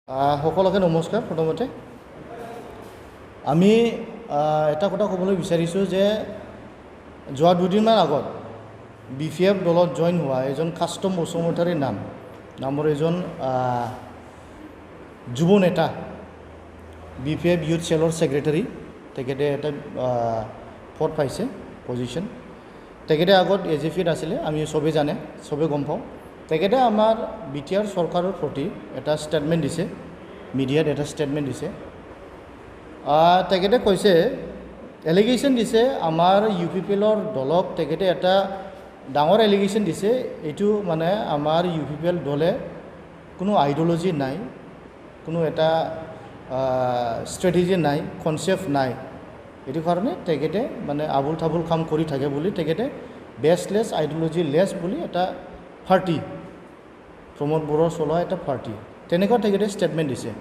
সকলোকে নমস্কাৰ। প্ৰথমতে আমি এটা কথা ক'বলৈ বিচাৰিছোঁ যে যোৱা দুদিনমান আগত BPF দলত জইন হোৱা এজন কাষ্টম বসুমতাৰীৰ নামৰ এজন যুৱ নেতা, BPF ইউথ চেলৰ ছেক্ৰেটাৰী, তেখেতে এটা পদ পাইছে, পজিশ্যন। তেখেতে আগত AJPত আছিলে, আমি চবেই জানে, চবেই গম পাওঁ। তেখেতে আমাৰ BTR চৰকাৰৰ প্ৰতি এটা ষ্টেটমেণ্ট দিছে, মিডিয়াত এটা ষ্টেটমেণ্ট দিছে। তেখেতে কৈছে, এলিগেশ্যন দিছে আমাৰ UPPLৰ দলক। তেখেতে এটা ডাঙৰ এলিগেশ্যন দিছে, এইটো মানে আমাৰ UPPL দলে কোনো আইডিঅ'লজি নাই, কোনো এটা ষ্ট্ৰেটেজি নাই, কনচেপ্ট নাই। এইটো কাৰণে তেখেতে মানে আবুল তাবুল কাম কৰি থাকে বুলি তেখেতে বেছলেছ, আইডিঅ'লজি লেছ বুলি এটা পাৰ্টি, প্ৰমোদ বড়োৰ চলোৱা এটা পাৰ্টি, তেনেকুৱা তেখেতে ষ্টেটমেণ্ট দিছে।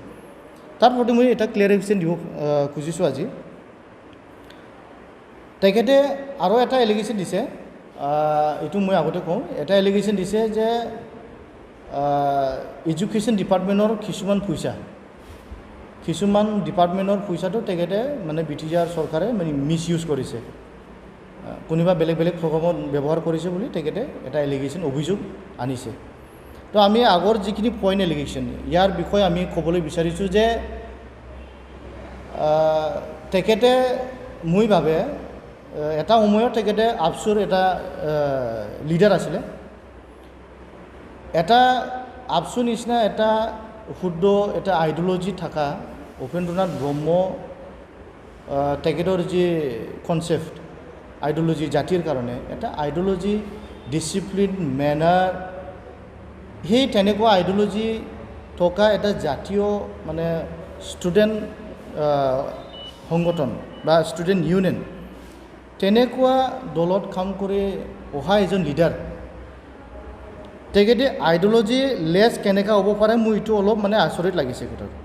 তাৰ প্ৰতি মই এটা ক্লিয়াৰিফিকেশ্যন দিব খুজিছোঁ আজি। তেখেতে আৰু এটা এলিগেশ্যন দিছে, এইটো মই আগতে কওঁ, এটা এলিগেশ্যন দিছে যে এডুকেশ্যন ডিপাৰ্টমেণ্টৰ কিছুমান ডিপাৰ্টমেণ্টৰ পইচাটো তেখেতে মানে BTR চৰকাৰে মানে মিছ ইউজ কৰিছে, কোনোবা বেলেগ বেলেগ প্ৰগ্ৰামত ব্যৱহাৰ কৰিছে বুলি তেখেতে এটা এলিগেশ্যন, অভিযোগ আনিছে। তো আমি আগৰ যিখিনি পইণ্ট এলিগেশ্যন, ইয়াৰ বিষয়ে আমি ক'বলৈ বিচাৰিছোঁ যে তেখেতে মই ভাবে এটা সময়ত তেখেতে আপচুৰ এটা লিডাৰ আছিলে। এটা আপচুৰ নিচিনা এটা শুদ্ধ এটা আইডিঅ'লজি থকা উপেন্দ্ৰনাথ ব্ৰহ্ম, তেখেতৰ যি কনচেপ্ট আইডিঅ'লজি জাতিৰ কাৰণে, এটা আইডিঅ'লজি, ডিচিপ্লিন, মেনাৰ, সেই তেনেকুৱা আইডিঅ'লজি থকা এটা জাতীয় মানে ষ্টুডেণ্ট সংগঠন বা ষ্টুডেণ্ট ইউনিয়ন, তেনেকুৱা দলত কাম কৰি অহা এজন লিডাৰ, তেখেতে আইডিঅ'লজি লেছ কেনেকৈ হ'ব পাৰে, মোৰ এইটো অলপ মানে আচৰিত লাগিছে কথাটো,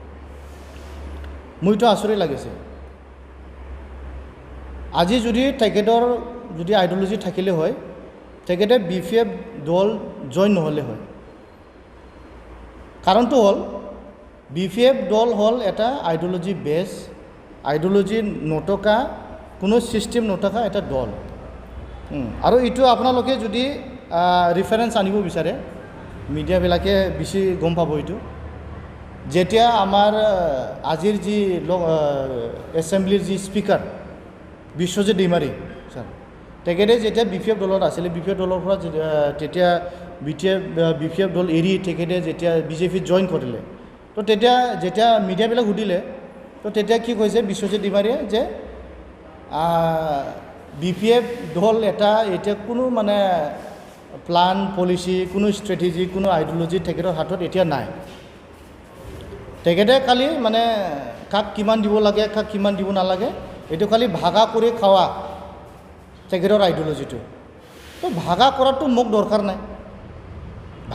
মোৰ এইটো আচৰিত লাগিছে। আজি যদি তেখেতৰ যদি আইডিঅ'লজি থাকিলে হয়, তেখেতে BPF দল জইন নহ'লে হয়। কাৰণটো হ'ল BPF দল হ'ল এটা আইডিঅ'লজি বেছ, আইডিঅ'লজি নথকা, কোনো ছিষ্টেম নথকা এটা দল। আৰু এইটো আপোনালোকে যদি ৰিফাৰেঞ্চ আনিব বিচাৰে, মিডিয়াবিলাকে বেছি গম পাব এইটো। যেতিয়া আমাৰ আজিৰ যি এছেম্বলিৰ যি স্পীকাৰ বিশ্বজিৎ দৈমাৰী ছাৰ, তেখেতে যেতিয়া BPF দলত আছিলে, BPF দলৰ পৰা তেতিয়া BPF দল এৰি তেখেতে যেতিয়া BJPত জইন কৰিলে, তো তেতিয়া যেতিয়া মিডিয়াবিলাক সুধিলে, তো তেতিয়া কি কৈছে বিশ্বজিৎ দৈমাৰীয়ে যে BPF দল এটা এতিয়া কোনো মানে প্লান, পলিচি, কোনো ষ্ট্ৰেটেজি, কোনো আইডিঅ'লজি তেখেতৰ হাতত এতিয়া নাই। তেখেতে খালি মানে কাক কিমান দিব লাগে, কাক কিমান দিব নালাগে, এইটো খালি ভাগা কৰি খোৱা তেখেতৰ আইডিঅ'লজিটো। তো ভাগা কৰাটো মোক দৰকাৰ নাই,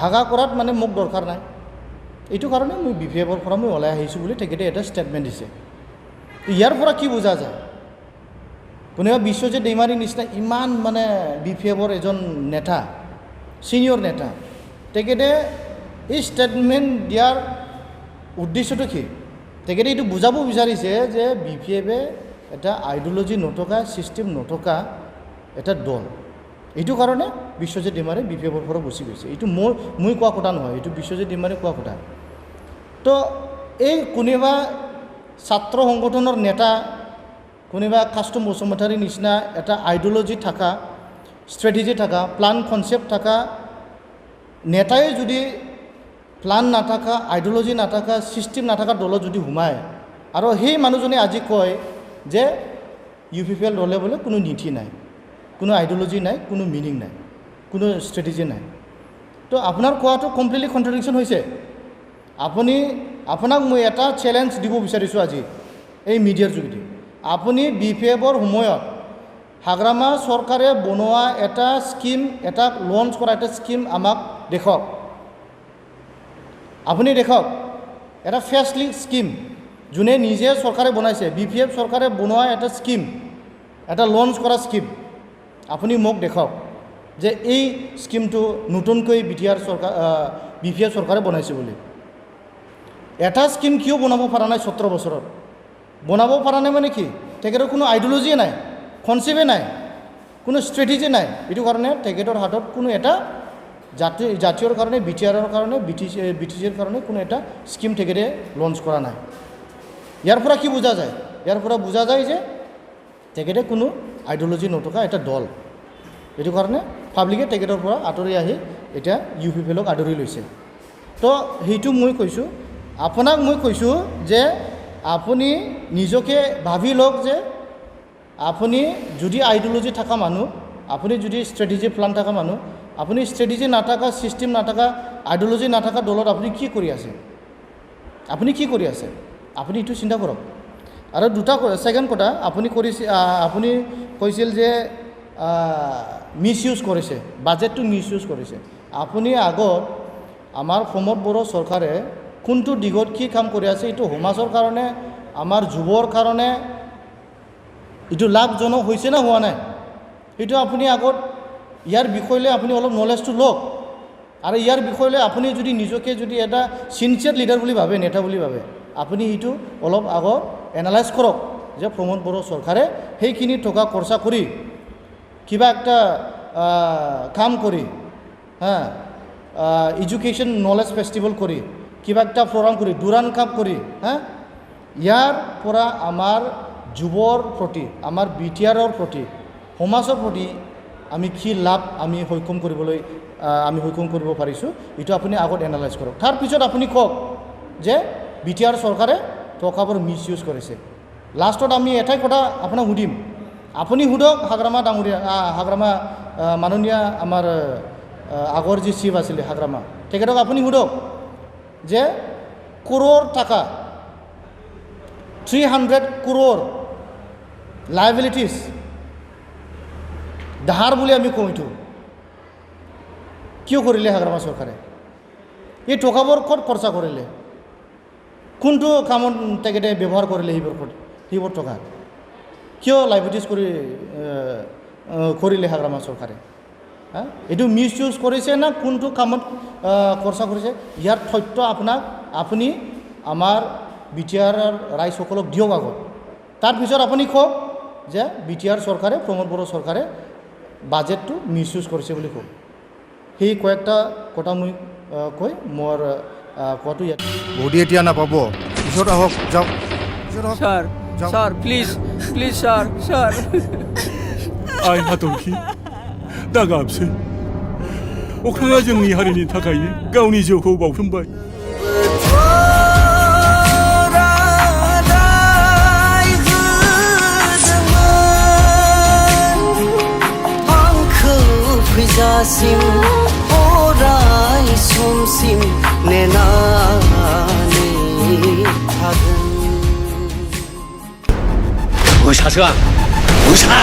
ভাগা কৰাত মানে মোক দৰকাৰ নাই। এইটো কাৰণে মই BPFৰ পৰা মই ওলাই আহিছোঁ বুলি তেখেতে এটা ষ্টেটমেণ্ট দিছে। ইয়াৰ পৰা কি বুজা যায়, কোনোবা বিশ্বজিৎ দৈমাৰীৰ নিচিনা ইমান মানে BPFৰ এজন নেতা, ছিনিয়ৰ নেতা, তেখেতে এই ষ্টেটমেণ্ট দিয়াৰ উদ্দেশ্যটো কি? তেখেতে এইটো বুজাব বিচাৰিছে যে BPFে এটা আইডিঅ'লজি নথকা, ছিষ্টেম নথকা এটা দল। এইটো কাৰণে বিশ্বজিৎ দৈমাৰী BPFৰ পৰা গুচি গৈছে। এইটো মই কোৱা কথা নহয়, এইটো বিশ্বজিৎ দৈমাৰী কোৱা কথা। তো এই কোনোবা ছাত্ৰ সংগঠনৰ নেতা, কোনোবা কাষ্টম বসুমতাৰীৰ নিচিনা এটা আইডিঅ'লজি থকা, ষ্ট্ৰেটেজি থকা, প্লান, কনচেপ্ট থকা নেতাই যদি প্লান নাথাকা, আইডিঅ'লজি নাথাকা, ছিষ্টেম নাথাকা দলত যদি সোমায়, আৰু সেই মানুহজনে আজি কয় যে UPPL দলে বোলে কোনো নীতি নাই, কোনো আইডিঅ'লজি নাই, কোনো মিনিং নাই, কোনো ষ্ট্ৰেটেজি নাই। তো আপোনাৰ কোৱাটো কমপ্লিটলি কণ্ট্ৰডিকশ্যন হৈছে। আপোনাক মই এটা চেলেঞ্জ দিব বিচাৰিছোঁ আজি এই মিডিয়াৰ যোগেদি। আপুনি BPFৰ সময়ত হাগ্ৰামা চৰকাৰে বনোৱা এটা স্কিম, এটা লঞ্চ কৰা এটা স্কিম আমাক দেখুৱাওক। আপুনি দেখুৱাওক এটা ফেচলি স্কিম, যোনে নিজে চৰকাৰে বনাইছে, BPF চৰকাৰে বনোৱা এটা স্কিম, এটা লঞ্চ কৰা স্কিম, আপুনি মোক দেখুৱাওক যে এই স্কিমটো নতুনকৈ BPF চৰকাৰে বনাইছে বুলি। এটা স্কিম কিয় বনাব পৰা নাই 17 বছৰত বনাব পৰা নাই মানে কি তেখেতৰ কোনো আইডিঅলজিয়ে নাই কনচেপ্টে নাই কোনো ষ্ট্ৰেটেজি নাই এইটো কাৰণে তেখেতৰ হাতত কোনো এটা জাতীয়ৰ কাৰণে বিটিআৰৰ কাৰণে বিটিচিৰ কাৰণে কোনো এটা স্কিম তেখেতে লঞ্চ কৰা নাই ইয়াৰ পৰা কি বুজা যায় ইয়াৰ পৰা বুজা যায় যে তেখেতে কোনো আইডিঅলজি নথকা এটা দল এইটো কাৰণে পাব্লিকে তেখেতৰ পৰা আঁতৰি আহি এতিয়া UPPLক আদৰি লৈছে তো সেইটো মই কৈছোঁ আপোনাক মই কৈছোঁ যে আপুনি নিজকে ভাবি লওক যে আপুনি যদি আইডিঅলজি থকা মানুহ আপুনি যদি ষ্ট্ৰেটেজি প্লান থকা মানুহ আপুনি ষ্ট্ৰেটেজি নাথাকা ছিষ্টেম নাথাকা আইডিঅলজি নাথাকা দলত আপুনি কি কৰি আছে আপুনি কি কৰি আছে আপুনি এইটো চিন্তা কৰক আৰু দুটা ছেকেণ্ড কথা আপুনি কৰিছে আপুনি কৈছিল যে মিছ ইউজ কৰিছে বাজেটটো মিছ ইউজ কৰিছে আপুনি আগত আমাৰ প্ৰমোদ বড়ো চৰকাৰে কোনটো দিগত কি কাম কৰি আছে এইটো সমাজৰ কাৰণে আমাৰ যুৱৰ কাৰণে এইটো লাভজনক হৈছে না হোৱা নাই এইটো আপুনি আগত ইয়াৰ বিষয়লৈ আপুনি অলপ নলেজটো লওক আৰু ইয়াৰ বিষয়লৈ আপুনি যদি নিজকে যদি এটা চিনচিয়াৰ লিডাৰ বুলি ভাবে নেতা বুলি ভাবে আপুনি এইটো অলপ আগত এনালাইজ কৰক যে প্ৰমোদ বড়ো চৰকাৰে সেইখিনি টকা খৰচা কৰি কিবা একটা কাম কৰি হ্যাঁ এডুকেশ্যন নলেজ ফেষ্টিভেল কৰি কিবা একটা প্ৰগ্ৰাম কৰি দুৰান কাপ কৰি হ্যাঁ ইয়াৰ পৰা আমাৰ যুৱৰ প্ৰতি আমাৰ বিটিআৰৰ প্ৰতি সমাজৰ প্ৰতি আমি কি লাভ আমি সক্ষম কৰিবলৈ আমি সক্ষম কৰিব পাৰিছোঁ এইটো আপুনি আগত এনালাইজ কৰক তাৰপিছত আপুনি কওক যে বিটিআৰ চৰকাৰে টকাবোৰ মিছ ইউজ কৰিছে লাষ্টত আমি এটাই কথা আপোনাক সুধিম আপুনি সুধক হাগ্ৰামা ডাঙৰীয়া হাগ্ৰামা মাননীয় আমাৰ আগৰ যি চিফ আছিলে হাগ্ৰামা তেখেতক আপুনি সুধক যে কৰোৰ টাকা 300 crore লাইবিলিটিজ ধাৰ বুলি আমি কওঁ এইটো কিয় কৰিলে হাগ্ৰামা চৰকাৰে এই টকাবোৰ ক'ত খৰচা কৰিলে কোনটো কামত তেখেতে ব্যৱহাৰ কৰিলে সেইবোৰ টকা কিয় লাইবিলিটিজ কৰিলে হাগ্ৰামা চৰকাৰে এইটো মিছ ইউজ কৰিছে না কোনটো কামত খৰচা কৰিছে ইয়াৰ তথ্য আপোনাক আপুনি আমাৰ বিটিআৰ ৰাইজসকলক দিয়ক আগত তাৰপিছত আপুনি কওক যে বিটিআৰ চৰকাৰে প্ৰমোদ বড়ো চৰকাৰে বাজেটটো মিছ ইউজ কৰিছে বুলি কওক সেই কয়েকটা কথা মই কৈ মোৰ কোৱাটো ইয়াত মোদী এতিয়া নাপাব পিছত আহক যাওক sir sir please please sir sir आइ हाथरखि दा गाबसै अख्राङा जोंनि हारिनि थाखायनो गावनि जिउखौ बाउसोमबाय फैजासिम अराय समसिम नेनानै थागोन मोसासो आं मोसा